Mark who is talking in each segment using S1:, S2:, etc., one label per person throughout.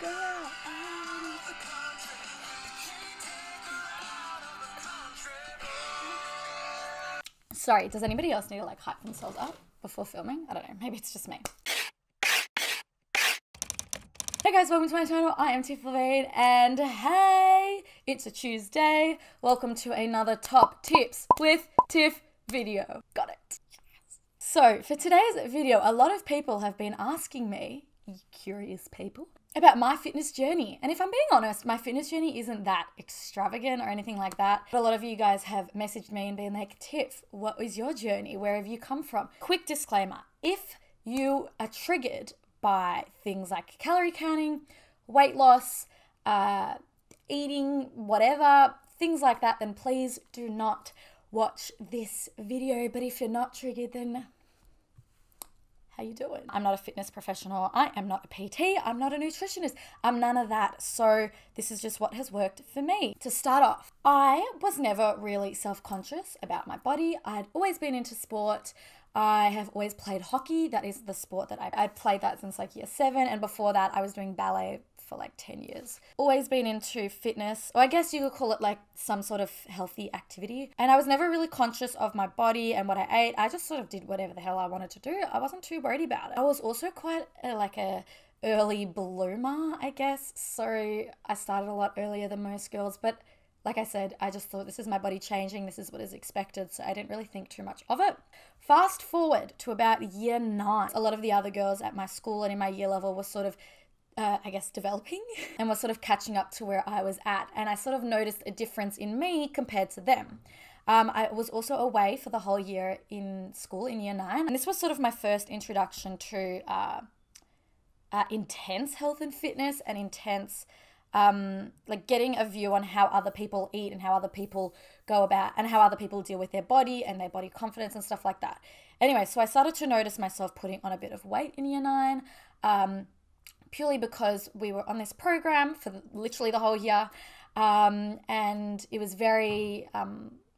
S1: girl. Sorry, does anybody else need to like hype themselves up before filming? I don't know, maybe it's just me. Hey guys, welcome to my channel. I am Tiff, and hey, it's a Tuesday. Welcome to another Top Tips with Tiff video. Got it. So for today's video, a lot of people have been asking me, curious people, about my fitness journey. And if I'm being honest, my fitness journey isn't that extravagant or anything like that. But a lot of you guys have messaged me and been like, Tiff, what was your journey? Where have you come from? Quick disclaimer, if you are triggered by things like calorie counting, weight loss, eating, whatever, things like that, then please do not watch this video. But if you're not triggered, then how you doing? I'm not a fitness professional. I am not a PT. I'm not a nutritionist. I'm none of that. So this is just what has worked for me. To start off, I was never really self-conscious about my body. I'd always been into sport. I have always played hockey. That is the sport that I'd played that since like year 7. And before that, I was doing ballet for like 10 years. Always been into fitness, or I guess you could call it like some sort of healthy activity. And I was never really conscious of my body and what I ate. I just sort of did whatever the hell I wanted to do. I wasn't too worried about it. I was also quite a early bloomer, I guess. So I started a lot earlier than most girls, but like I said, I just thought this is my body changing. This is what is expected. So I didn't really think too much of it. Fast forward to about year 9. A lot of the other girls at my school and in my year level were sort of I guess developing and was sort of catching up to where I was at. And I sort of noticed a difference in me compared to them. I was also away for the whole year in school in year 9. And this was sort of my first introduction to intense health and fitness and intense like getting a view on how other people eat and how other people go about and how other people deal with their body and their body confidence and stuff like that. Anyway, so I started to notice myself putting on a bit of weight in year 9. Purely because we were on this program for literally the whole year, and it was very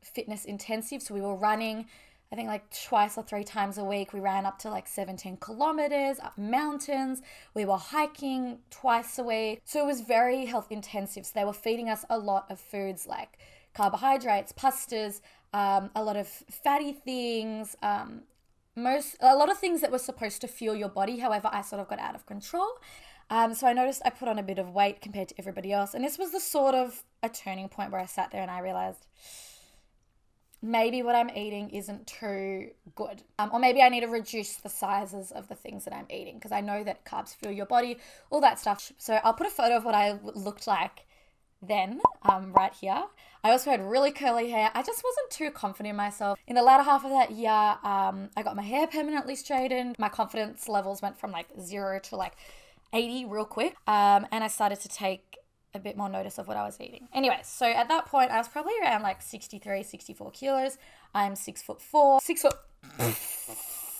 S1: fitness intensive. So we were running, I think like twice or 3 times a week. We ran up to like 17 kilometers up mountains. We were hiking twice a week. So it was very health intensive. So they were feeding us a lot of foods like carbohydrates, pastas, a lot of fatty things, a lot of things that were supposed to fuel your body. However, I sort of got out of control. So I noticed I put on a bit of weight compared to everybody else. And this was the sort of a turning point where I sat there and I realized maybe what I'm eating isn't too good. Or maybe I need to reduce the sizes of the things that I'm eating, because I know that carbs fuel your body, all that stuff. So I'll put a photo of what I looked like then, right here. I also had really curly hair. I just wasn't too confident in myself. In the latter half of that year, I got my hair permanently straightened. My confidence levels went from like 0 to like 80 real quick. And I started to take a bit more notice of what I was eating. Anyway, so at that point, I was probably around like 63, 64 kilos. I'm 6'4".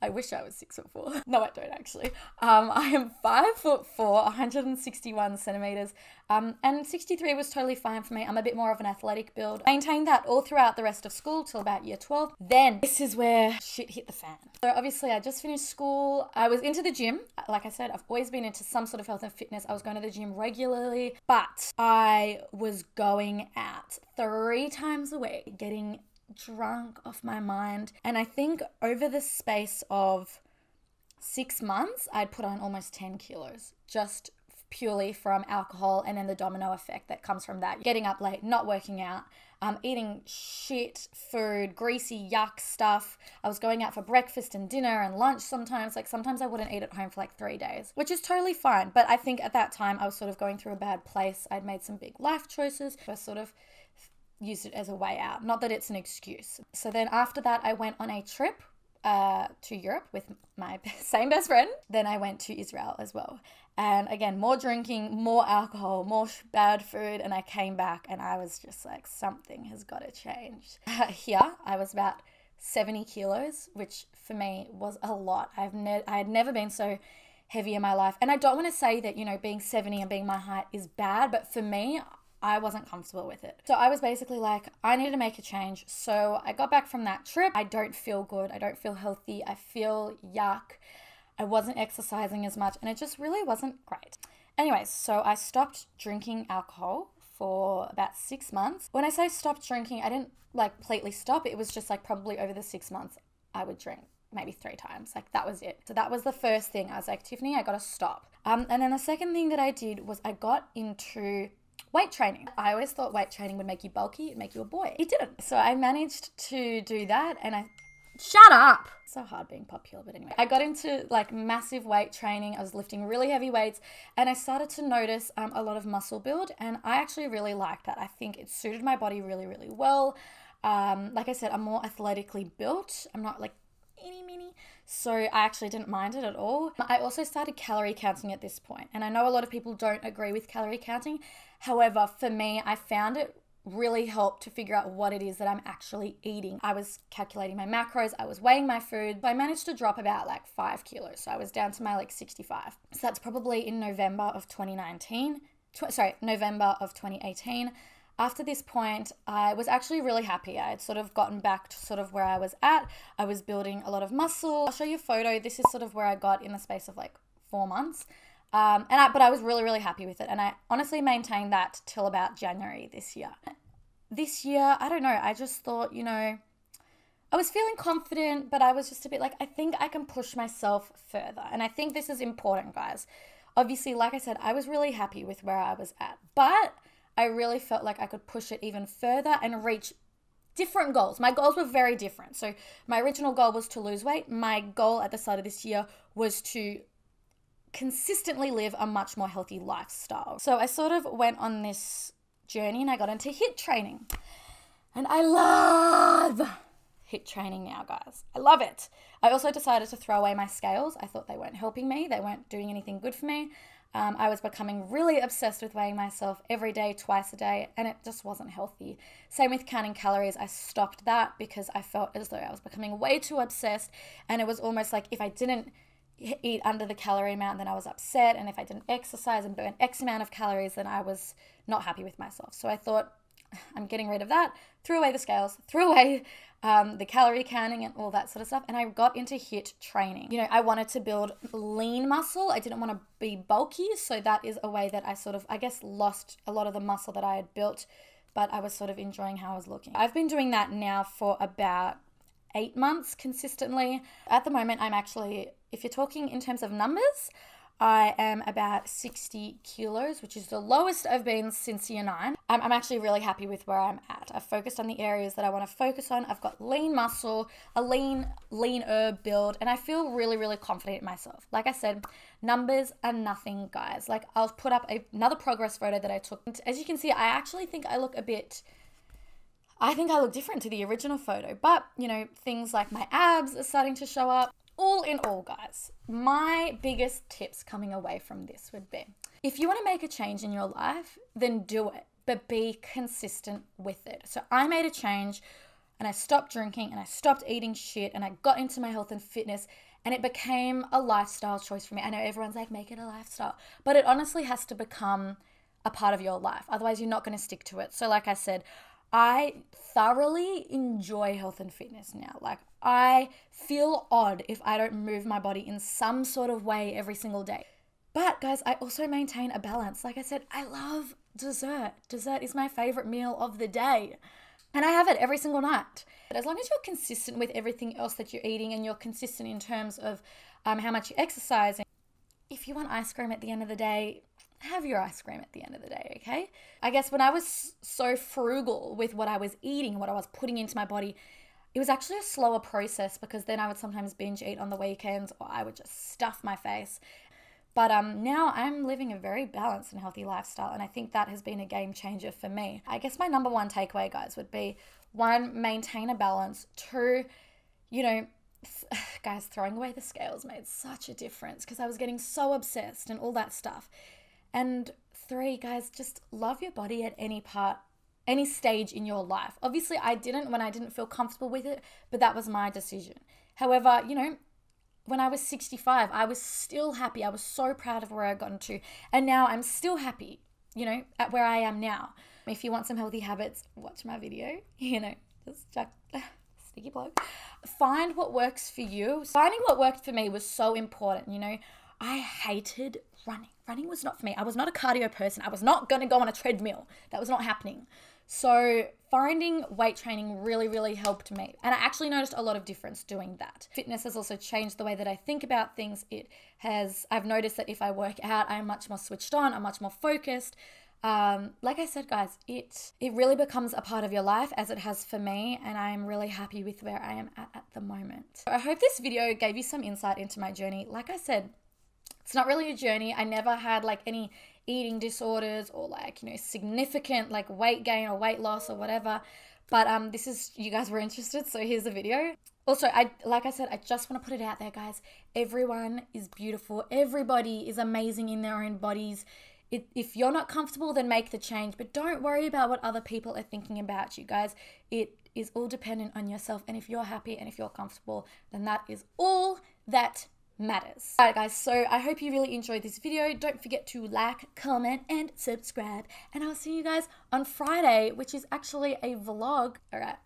S1: I wish I was 6'4". No, I don't actually. I am 5'4", 161 centimeters. And 63 was totally fine for me. I'm a bit more of an athletic build. Maintained that all throughout the rest of school till about year 12. Then this is where shit hit the fan. So obviously I just finished school. I was into the gym. Like I said, I've always been into some sort of health and fitness. I was going to the gym regularly, but I was going out 3 times a week, getting drunk off my mind. And I think over the space of 6 months, I'd put on almost 10 kilos just purely from alcohol, and then the domino effect that comes from that. Getting up late, not working out, eating shit food, greasy yuck stuff. I was going out for breakfast and dinner and lunch sometimes. Like sometimes I wouldn't eat at home for like 3 days, which is totally fine. But I think at that time I was sort of going through a bad place. I'd made some big life choices. I sort of used it as a way out. Not that it's an excuse. So then after that, I went on a trip to Europe with my same best friend. Then I went to Israel as well. And again, more drinking, more alcohol, more bad food. And I came back and I was just like, something has got to change. Here, I was about 70 kilos, which for me was a lot. I had never been so heavy in my life. And I don't want to say that, you know, being 70 and being my height is bad, but for me, I wasn't comfortable with it. So I was basically like, I needed to make a change. So I got back from that trip. I don't feel good. I don't feel healthy. I feel yuck. I wasn't exercising as much and it just really wasn't great. Anyways, so I stopped drinking alcohol for about 6 months. When I say stopped drinking, I didn't like completely stop. It was just like probably over the 6 months I would drink maybe 3 times. Like that was it. So that was the first thing. I was like, Tiffany, I gotta stop. And then the second thing that I did was I got into weight training. I always thought weight training would make you bulky, it'd make you a boy. It didn't. So I managed to do that and shut up. So hard being popular, but anyway. I got into like massive weight training. I was lifting really heavy weights and I started to notice a lot of muscle build, and I actually really liked that. I think it suited my body really, really well. Like I said, I'm more athletically built. I'm not like mini. So I actually didn't mind it at all. I also started calorie counting at this point, and I know a lot of people don't agree with calorie counting. However, for me, I found it really helped to figure out what it is that I'm actually eating. I was calculating my macros, I was weighing my food. I managed to drop about like 5 kilos. So I was down to my like 65. So that's probably in November of 2018. After this point, I was actually really happy. I had sort of gotten back to sort of where I was at. I was building a lot of muscle. I'll show you a photo. This is sort of where I got in the space of like 4 months. But I was really, really happy with it. And I honestly maintained that till about January this year. This year, I don't know. I just thought, I was feeling confident, but I was just a bit like, I think I can push myself further. And I think this is important, guys. Obviously, like I said, I was really happy with where I was at, but I really felt like I could push it even further and reach different goals. My goals were very different. So my original goal was to lose weight. My goal at the start of this year was to consistently live a much more healthy lifestyle. So I sort of went on this journey and I got into HIIT training. And I love HIIT training now, guys. I love it. I also decided to throw away my scales. I thought they weren't helping me. They weren't doing anything good for me. I was becoming really obsessed with weighing myself every day, twice a day, and it just wasn't healthy. Same with counting calories. I stopped that because I felt as though I was becoming way too obsessed, and it was almost like if I didn't eat under the calorie amount, then I was upset, and if I didn't exercise and burn X amount of calories, then I was not happy with myself. So I thought, I'm getting rid of that, threw away the scales, threw away the calorie counting and all that sort of stuff. And I got into HIIT training. I wanted to build lean muscle. I didn't want to be bulky. So that is a way that I sort of, I guess, lost a lot of the muscle that I had built, but I was sort of enjoying how I was looking. I've been doing that now for about 8 months consistently. At the moment, I'm actually, if you're talking in terms of numbers, I am about 60 kilos, which is the lowest I've been since year 9. I'm actually really happy with where I'm at. I've focused on the areas that I want to focus on. I've got lean muscle, a leaner build, and I feel really, really confident in myself. Like I said, numbers are nothing, guys. Like I'll put up another progress photo that I took. As you can see, I actually think I look different to the original photo, but things like my abs are starting to show up. All in all, guys, my biggest tips coming away from this would be, if you want to make a change in your life, then do it, but be consistent with it. So I made a change and I stopped drinking and I stopped eating shit and I got into my health and fitness, and it became a lifestyle choice for me. I know everyone's like, make it a lifestyle, but it honestly has to become a part of your life. Otherwise, you're not going to stick to it. So like I said, I thoroughly enjoy health and fitness now. Like I feel odd if I don't move my body in some sort of way every single day. But guys, I also maintain a balance. Like I said, I love dessert. Dessert is my favorite meal of the day. And I have it every single night. But as long as you're consistent with everything else that you're eating and you're consistent in terms of how much you exercise, if you want ice cream at the end of the day, have your ice cream at the end of the day, okay? I guess when I was so frugal with what I was eating, what I was putting into my body, it was actually a slower process because then I would sometimes binge eat on the weekends or I would just stuff my face. But now I'm living a very balanced and healthy lifestyle, and I think that has been a game changer for me. I guess my number one takeaway, guys, would be 1, maintain a balance. 2, guys, throwing away the scales made such a difference because I was getting so obsessed and all that stuff. And 3, guys, just love your body at any stage in your life. Obviously, I didn't when I didn't feel comfortable with it, but that was my decision. However, when I was 65, I was still happy. I was so proud of where I gotten to. And now I'm still happy, at where I am now. If you want some healthy habits, watch my video, just sneaky plug. Find what works for you. Finding what worked for me was so important, I hated running. Running was not for me. I was not a cardio person. I was not going to go on a treadmill. That was not happening. So finding weight training really, really helped me. And I actually noticed a lot of difference doing that. Fitness has also changed the way that I think about things. I've noticed that if I work out, I'm much more switched on. I'm much more focused. Like I said, guys, it really becomes a part of your life, as it has for me, and I'm really happy with where I am at the moment. I hope this video gave you some insight into my journey. Like I said, it's not really a journey. I never had like any eating disorders or like, you know, significant like weight gain or weight loss or whatever. But you guys were interested, so here's the video. Also, like I said, I just want to put it out there, guys. Everyone is beautiful. Everybody is amazing in their own bodies. If you're not comfortable, then make the change. But don't worry about what other people are thinking about you, guys. It is all dependent on yourself. And if you're happy and if you're comfortable, then that is all that matters. Alright, guys, so I hope you really enjoyed this video. Don't forget to like, comment, and subscribe. And I'll see you guys on Friday, which is actually a vlog. Alright.